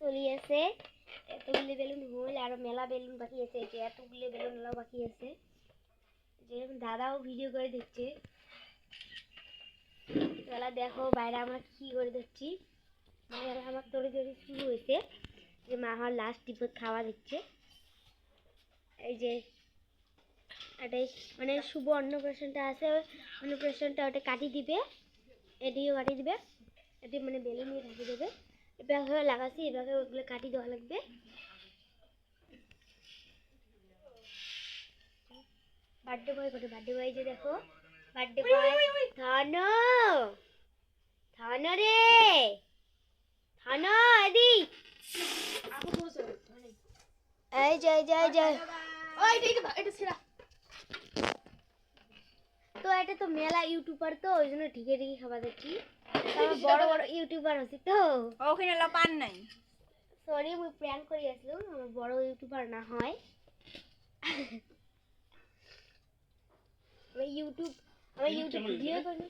চলি আছে, এতগুলি বেলুন হল আর মেলা বেলুন বাকি আছে, যে এতগুলি বেলুন বাকি আছে, যে দাদাও ভিডিও করে দিচ্ছে। মেলা দেখো বাইরে আমরা কি করে দিচ্ছি, মানে আমার তরি তরি শুরু হয়েছে, যে মা আমার লাস্ট টিপে খাওয়া দিচ্ছে। এই যে এটাই মানে শুভ অন্নপ্রাশনটা আছে, অন্নপ্রাশনটা ওটা কাটি দিবে, এদিকেও কাটি দিবে, এটি মানে বেলুন দিয়ে ঢাকি দেবে। এভাবে লাগাচ্ছি, এভাবে ওগুলো কাটি দেওয়া লাগবে। বার্থডে বয় করে, বার্থডে বয় যে দেখো, বার্থডে বয় থানো থানো রে থানো এদি এই জয় জয় জয়। তো এটা তো মেলা ইউটিউবার, তো ওই জন্য ঠিকই ঠিকই খাবার দিচ্ছি। বড় বড় ইউটিউবার আছি তো ওখানে পান নাই। সরি, মুই প্র্যাঙ্ক করে আসলাম, আমার বড় ইউটিউবার না হয়। আমি ইউটিউব ভিডিও করি।